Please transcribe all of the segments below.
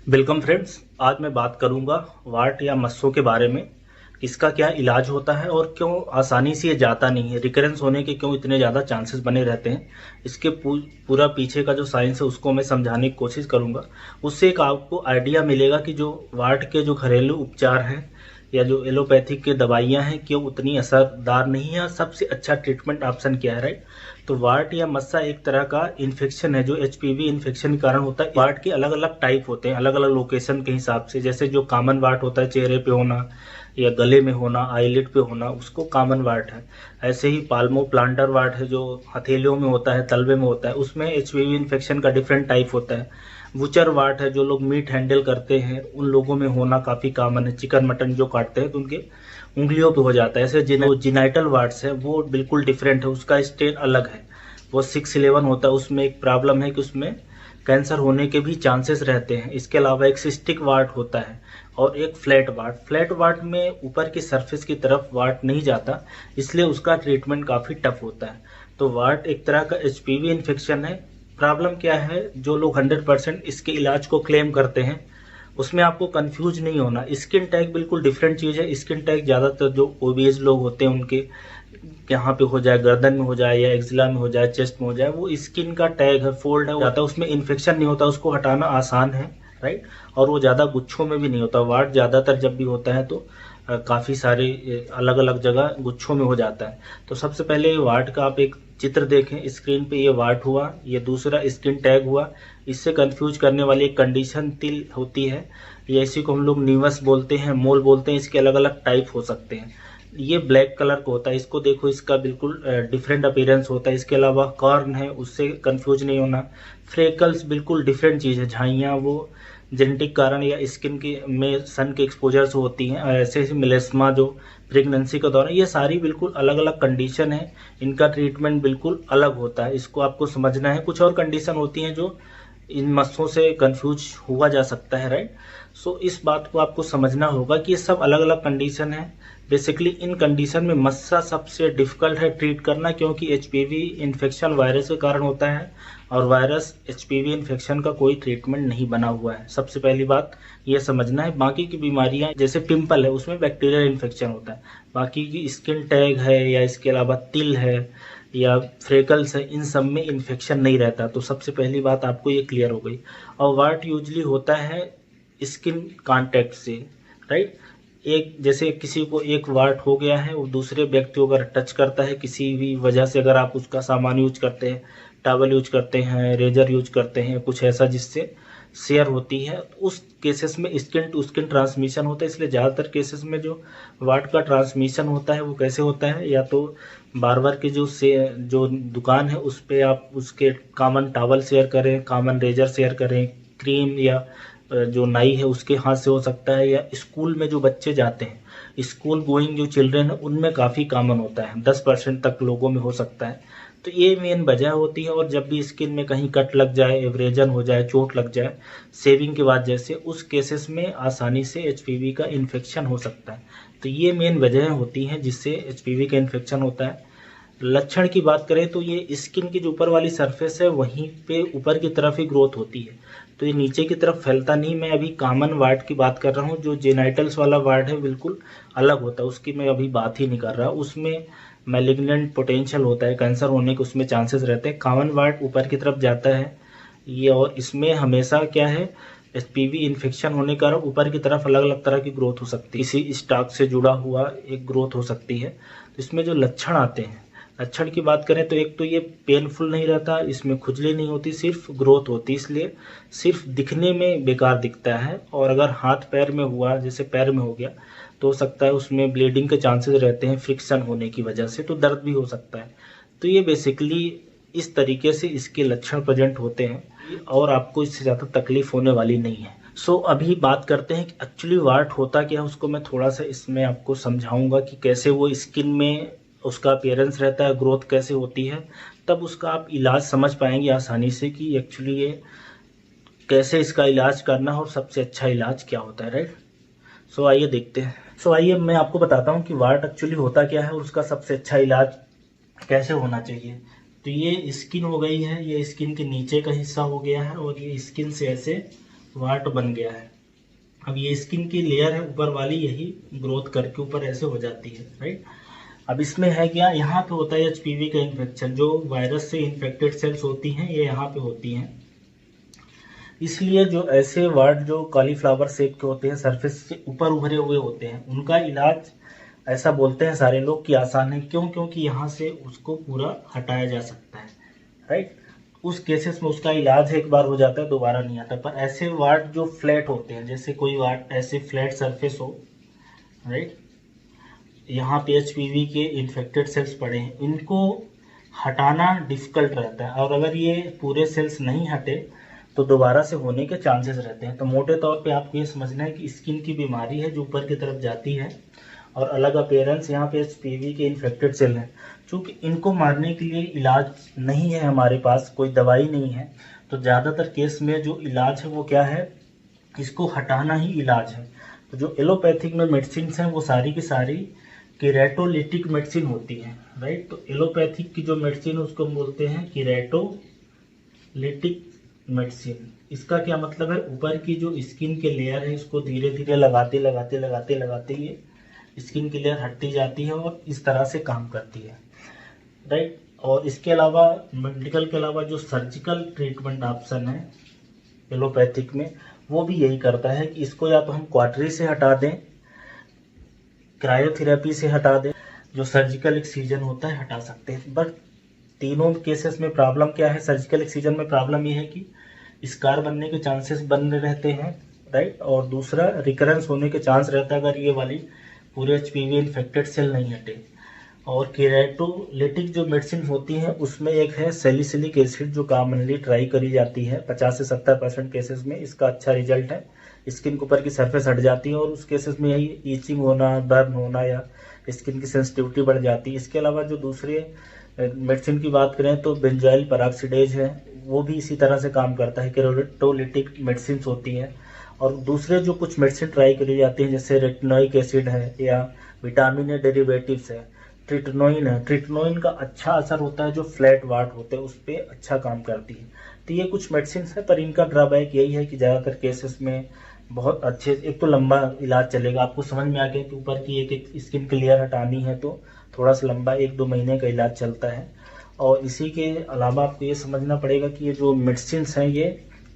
Welcome friends. आज मैं बात करूंगा वाट या मस्सों के बारे में। इसका क्या इलाज होता है और क्यों आसानी से ये जाता नहीं है, रिकरेंस होने के क्यों इतने ज़्यादा चांसेस बने रहते हैं। इसके पूरा पीछे का जो साइंस है उसको मैं समझाने की कोशिश करूंगा। उससे एक आपको आइडिया मिलेगा कि जो वाट के जो घरेलू उपचार हैं या जो एलोपैथिक के दवाइयाँ हैं क्यों उतनी असरदार नहीं है और सबसे अच्छा ट्रीटमेंट ऑप्शन क्या है, राइट। तो वाट या मस्सा एक तरह का इन्फेक्शन है जो एचपीवी इन्फेक्शन के कारण होता है। वाट के अलग अलग टाइप होते हैं अलग अलग लोकेशन के हिसाब से। जैसे जो कॉमन वाट होता है चेहरे पे होना या गले में होना, आईलिड पे होना, उसको कॉमन वाट है। ऐसे ही पाल्मो प्लांटर वाट है जो हथेलियों में होता है, तलवे में होता है, उसमें एचपीवी इन्फेक्शन का डिफरेंट टाइप होता है। वुचर वाट है जो लोग मीट हैंडल करते हैं उन लोगों में होना काफ़ी कॉमन है। चिकन मटन जो काटते हैं तो उनके उंगलियों पे हो जाता है। ऐसे जिनाइटल वाट्स है वो बिल्कुल डिफरेंट है, उसका स्टेन अलग है। वो 611 होता है। उसमें एक प्रॉब्लम है कि उसमें कैंसर होने के भी चांसेस रहते हैं। इसके अलावा एक सिस्टिक वाट होता है और एक फ्लैट वाट। फ्लैट वाट में ऊपर की सरफेस की तरफ वाट नहीं जाता, इसलिए उसका ट्रीटमेंट काफ़ी टफ होता है। तो वाट एक तरह का एचपीवी इन्फेक्शन है। प्रॉब्लम क्या है, जो लोग 100% इसके इलाज को क्लेम करते हैं उसमें आपको कंफ्यूज नहीं होना। स्किन टैग बिल्कुल डिफरेंट चीज़ है। स्किन टैग ज़्यादातर जो ओबीएस लोग होते हैं उनके यहाँ पे हो जाए, गर्दन में हो जाए या एक्जिला में हो जाए, चेस्ट में हो जाए, वो स्किन का टैग है, फोल्ड है, जाता है, उसमें इन्फेक्शन नहीं होता, उसको हटाना आसान है, राइट। और वो ज़्यादा गुच्छों में भी नहीं होता। वाट ज़्यादातर जब भी होता है तो काफ़ी सारे अलग अलग जगह गुच्छों में हो जाता है। तो सबसे पहले वाट का आप एक चित्र देखें स्क्रीन पे। ये वाट हुआ, ये दूसरा स्किन टैग हुआ। इससे कंफ्यूज करने वाली एक कंडीशन तिल होती है, या इसी को हम लोग नीवस बोलते हैं, मोल बोलते हैं। इसके अलग अलग टाइप हो सकते हैं। ये ब्लैक कलर का होता है, इसको देखो, इसका बिल्कुल डिफरेंट अपीयरेंस होता है। इसके अलावा कॉर्न है, उससे कंफ्यूज नहीं होना। फ्रेकल्स बिल्कुल डिफरेंट चीज़ है। झाइयाँ वो जेनेटिक कारण या स्किन की में सन के एक्सपोजर से होती हैं। ऐसे ही मिलेस्मा जो प्रेगनेंसी के दौरान, ये सारी बिल्कुल अलग अलग कंडीशन है। इनका ट्रीटमेंट बिल्कुल अलग होता है, इसको आपको समझना है। कुछ और कंडीशन होती हैं जो इन मस्सों से कंफ्यूज हुआ जा सकता है, राइट। सो इस बात को आपको समझना होगा कि ये सब अलग अलग कंडीशन है। बेसिकली इन कंडीशन में मस्सा सबसे डिफिकल्ट है ट्रीट करना, क्योंकि एचपीवी इन्फेक्शन वायरस के कारण होता है और वायरस एचपीवी इन्फेक्शन का कोई ट्रीटमेंट नहीं बना हुआ है। सबसे पहली बात ये समझना है। बाकी की बीमारियां जैसे पिंपल है उसमें बैक्टीरियल इन्फेक्शन होता है। बाकी की स्किन टैग है या इसके अलावा तिल है या फ्रेकल्स है, इन सब में इन्फेक्शन नहीं रहता। तो सबसे पहली बात आपको ये क्लियर हो गई। और वाट यूजली होता है स्किन कांटेक्ट से, राइट। एक जैसे किसी को एक वाट हो गया है, वो दूसरे व्यक्ति को अगर टच करता है किसी भी वजह से, अगर आप उसका सामान यूज करते हैं, टॉवल यूज करते हैं, रेजर यूज करते हैं, कुछ ऐसा जिससे शेयर होती है, तो उस केसेस में स्किन टू स्किन ट्रांसमिशन होता है। इसलिए ज़्यादातर केसेस में जो वाट का ट्रांसमिशन होता है वो कैसे होता है, या तो बार्बर की जो दुकान है उस पर आप उसके कॉमन टॉवल शेयर करें, कॉमन रेजर शेयर करें, क्रीम या जो नाई है उसके हाथ से हो सकता है, या स्कूल में जो बच्चे जाते हैं, स्कूल गोइंग जो चिल्ड्रेन है उनमें काफ़ी कॉमन होता है, 10% तक लोगों में हो सकता है। तो ये मेन वजह होती है। और जब भी स्किन में कहीं कट लग जाए, एब्रेजन हो जाए, चोट लग जाए सेविंग के बाद जैसे, उस केसेस में आसानी से एचपीवी का इन्फेक्शन हो सकता है। तो ये मेन वजह होती हैं जिससे एचपीवी का इन्फेक्शन होता है। लक्षण की बात करें तो ये स्किन की जो ऊपर वाली सरफेस है वहीं पे ऊपर की तरफ ही ग्रोथ होती है, तो ये नीचे की तरफ फैलता नहीं। मैं अभी कॉमन वार्ड की बात कर रहा हूँ। जो जेनाइटल्स वाला वार्ड है बिल्कुल अलग होता है, उसकी मैं अभी बात ही नहीं कर रहा। उसमें मैलिग्नेंट पोटेंशियल होता है, कैंसर होने के उसमें चांसेस रहते हैं। कॉमन वार्ड ऊपर की तरफ जाता है ये, और इसमें हमेशा क्या है, एचपीवी इन्फेक्शन होने के कारण ऊपर की तरफ अलग अलग तरह की ग्रोथ हो सकती है। इसी स्टॉक से जुड़ा हुआ एक ग्रोथ हो सकती है। तो इसमें जो लक्षण आते हैं, लक्षण की बात करें तो एक तो ये पेनफुल नहीं रहता, इसमें खुजली नहीं होती, सिर्फ ग्रोथ होती, इसलिए सिर्फ दिखने में बेकार दिखता है। और अगर हाथ पैर में हुआ, जैसे पैर में हो गया, तो हो सकता है उसमें ब्लीडिंग के चांसेस रहते हैं फ्रिक्शन होने की वजह से, तो दर्द भी हो सकता है। तो ये बेसिकली इस तरीके से इसके लक्षण प्रेजेंट होते हैं और आपको इससे ज़्यादा तकलीफ होने वाली नहीं है। अभी बात करते हैं कि एक्चुअली वाट होता क्या है, उसको मैं थोड़ा सा इसमें आपको समझाऊंगा कि कैसे वो स्किन में उसका अपीयरेंस रहता है, ग्रोथ कैसे होती है, तब उसका आप इलाज समझ पाएंगे आसानी से कि एक्चुअली ये कैसे इसका इलाज करना है और सबसे अच्छा इलाज क्या होता है, राइट। आइए देखते हैं। आइए मैं आपको बताता हूँ कि वाट एक्चुअली होता क्या है और उसका सबसे अच्छा इलाज कैसे होना चाहिए। तो ये स्किन हो गई है, ये स्किन के नीचे का हिस्सा हो गया है और ये स्किन से ऐसे वार्ट बन गया है। अब ये स्किन की लेयर है ऊपर वाली, यही ग्रोथ करके ऊपर ऐसे हो जाती है, राइट। अब इसमें है क्या, यहाँ पे होता है HPV का इन्फेक्शन, जो वायरस से इन्फेक्टेड सेल्स होती हैं ये यहाँ पे होती हैं। इसलिए जो ऐसे वार्ड जो कॉलीफ्लावर शेप के होते हैं, सरफेस से ऊपर उभरे हुए होते हैं, उनका इलाज ऐसा बोलते हैं सारे लोग कि आसान है। क्यों? क्योंकि यहाँ से उसको पूरा हटाया जा सकता है, राइट। उस केसेस में उसका इलाज एक बार हो जाता है, दोबारा नहीं आता। पर ऐसे वार्ड जो फ्लैट होते हैं, जैसे कोई वार्ड ऐसे फ्लैट सरफेस हो, राइट, यहाँ पे HPV के इन्फेक्टेड सेल्स पड़े हैं, इनको हटाना डिफिकल्ट रहता है। और अगर ये पूरे सेल्स नहीं हटे तो दोबारा से होने के चांसेस रहते हैं। तो मोटे तौर पे आपको ये समझना है कि स्किन की बीमारी है जो ऊपर की तरफ जाती है और अलग अपीयरेंस यहाँ पे HPV के इन्फेक्टेड सेल हैं। चूँकि इनको मारने के लिए इलाज नहीं है हमारे पास, कोई दवाई नहीं है, तो ज़्यादातर केस में जो इलाज है वो क्या है, इसको हटाना ही इलाज है। तो जो एलोपैथिक में मेडिसिन हैं वो सारी की सारी केराटोलिटिक मेडिसिन होती हैं, राइट। तो एलोपैथिक की जो मेडिसिन उसको हम बोलते हैं केराटोलिटिक मेडिसिन। इसका क्या मतलब है, ऊपर की जो स्किन के लेयर है इसको धीरे धीरे लगाते लगाते लगाते लगाते ये स्किन की लेयर हटती जाती है और इस तरह से काम करती है, राइट। और इसके अलावा मेडिकल के अलावा जो सर्जिकल ट्रीटमेंट ऑप्शन है एलोपैथिक में, वो भी यही करता है कि इसको या तो हम क्वाटरी से हटा दें, क्रायोथेरेपी से हटा दें, जो सर्जिकल एक्सीजन होता है हटा सकते हैं। बट तीनों केसेस में प्रॉब्लम क्या है, सर्जिकल एक्सीजन में प्रॉब्लम ये है कि स्कार बनने के चांसेस बन रहते हैं, राइट। और दूसरा रिकरेंस होने के चांस रहता है अगर ये वाली पूरे HPV इन्फेक्टेड सेल नहीं हटे। और केराटोलिटिक जो मेडिसिन होती हैं उसमें एक है सैलिसिलिक एसिड, जो कॉमनली ट्राई करी जाती है 50 से 70% केसेस में इसका अच्छा रिजल्ट है। स्किन के ऊपर की सरफेस हट जाती है और उस केसेस में यही ईचिंग होना, बर्न होना या स्किन की सेंसिटिविटी बढ़ जाती है। इसके अलावा जो दूसरे मेडिसिन की बात करें तो बेंजोइल पेरोक्साइडेज है, वो भी इसी तरह से काम करता है, केराटोलिटिक मेडिसिन होती हैं। और दूसरे जो कुछ मेडिसिन ट्राई करी जाती हैं जैसे रेटिनोइक एसिड है या विटामिन ए डेरिवेटिव्स है, ट्रिटनोइन है। ट्रिटनोइन का अच्छा असर होता है जो फ्लैट वार्ड होते हैं उस पर अच्छा काम करती है। तो ये कुछ मेडिसिन है, पर इनका ड्रॉबैक यही है कि ज़्यादातर केसेस में बहुत अच्छे, एक तो लंबा इलाज चलेगा, आपको समझ में आ गया कि ऊपर की एक एक स्किन की लेयर हटानी है तो थोड़ा सा लंबा 1-2 महीने का इलाज चलता है। और इसी के अलावा आपको ये समझना पड़ेगा कि ये जो मेडिसिन हैं ये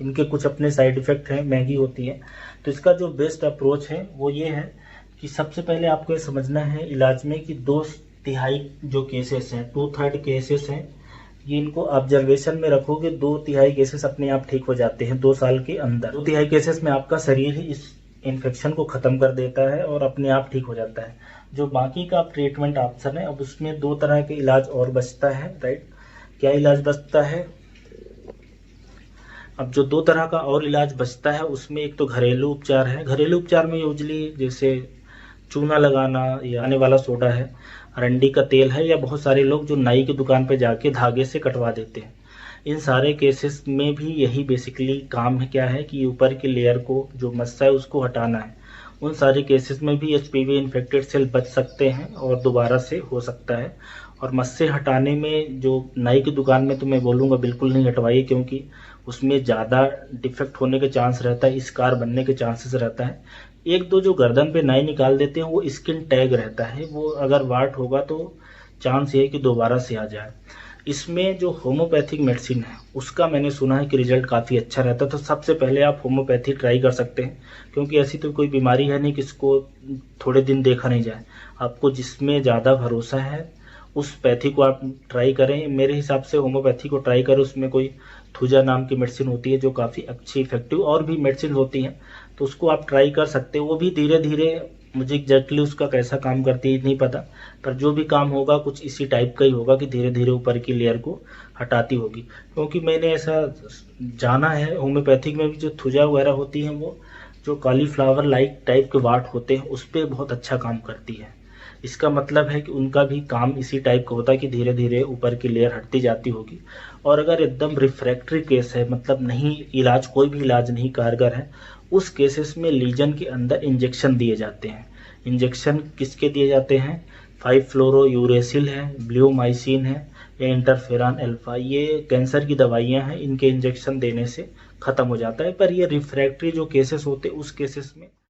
इनके कुछ अपने साइड इफ़ेक्ट हैं, महंगी होती है। तो इसका जो बेस्ट अप्रोच है वो ये है कि सबसे पहले आपको ये समझना है इलाज में कि 2/3 जो केसेस हैं, 2/3 केसेस हैं, ये इनको ऑब्जर्वेशन में रखोगे, 2/3 केसेस अपने आप ठीक हो जाते हैं 2 साल के अंदर। 2/3 केसेस में आपका शरीर ही इस इन्फेक्शन को ख़त्म कर देता है और अपने आप ठीक हो जाता है। जो बाकी का ट्रीटमेंट ऑप्शन है, अब उसमें 2 तरह के इलाज और बचता है, राइट। क्या इलाज बचता है, अब जो 2 तरह का और इलाज बचता है उसमें एक तो घरेलू उपचार है। घरेलू उपचार में यूजली जैसे चूना लगाना या आने वाला सोडा है, अरंडी का तेल है, या बहुत सारे लोग जो नाई की दुकान पे जाके धागे से कटवा देते हैं। इन सारे केसेस में भी यही बेसिकली काम है, क्या है कि ऊपर की लेयर को जो मस्सा है उसको हटाना है। उन सारे केसेस में भी HPV इन्फेक्टेड सेल बच सकते हैं और दोबारा से हो सकता है। और मस्से हटाने में जो नाई की दुकान में तो मैं बोलूँगा बिल्कुल नहीं हटवाइए, क्योंकि उसमें ज़्यादा डिफेक्ट होने के चांस रहता है, स्कार बनने के चांसेस रहता है। 1-2 जो गर्दन पे नाई निकाल देते हैं वो स्किन टैग रहता है, वो अगर वाट होगा तो चांस ये है कि दोबारा से आ जाए। इसमें जो होम्योपैथिक मेडिसिन है उसका मैंने सुना है कि रिजल्ट काफ़ी अच्छा रहता है। तो सबसे पहले आप होम्योपैथी ट्राई कर सकते हैं, क्योंकि ऐसी तो कोई बीमारी है नहीं कि इसको थोड़े दिन देखा नहीं जाए। आपको जिसमें ज़्यादा भरोसा है उस पैथी को आप ट्राई करें। मेरे हिसाब से होम्योपैथी को ट्राई करें, उसमें कोई थुजा नाम की मेडिसिन होती है जो काफ़ी अच्छी इफेक्टिव, और भी मेडिसिन होती हैं तो उसको आप ट्राई कर सकते हो। वो भी धीरे धीरे, मुझे एग्जैक्टली उसका कैसा काम करती है नहीं पता, पर जो भी काम होगा कुछ इसी टाइप का ही होगा कि धीरे धीरे ऊपर की लेयर को हटाती होगी। क्योंकि मैंने ऐसा जाना है होम्योपैथिक में भी जो थुजा वगैरह होती हैं वो जो कॉलीफ्लावर लाइक टाइप के वाट होते हैं उस पर बहुत अच्छा काम करती है। इसका मतलब है कि उनका भी काम इसी टाइप का होता है कि धीरे धीरे ऊपर की लेयर हटती जाती होगी। और अगर एकदम रिफ्रैक्टरी केस है, मतलब नहीं इलाज, कोई भी इलाज नहीं कारगर है, उस केसेस में लीजन के अंदर इंजेक्शन दिए जाते हैं। इंजेक्शन किसके दिए जाते हैं, 5-फ्लोरोयूरेसिल है, ब्लूमाइसिन है या इंटरफेरॉन अल्फा, ये कैंसर की दवाइयां हैं, इनके इंजेक्शन देने से ख़त्म हो जाता है। पर ये रिफ्रैक्टरी जो केसेस होते हैं उस केसेस में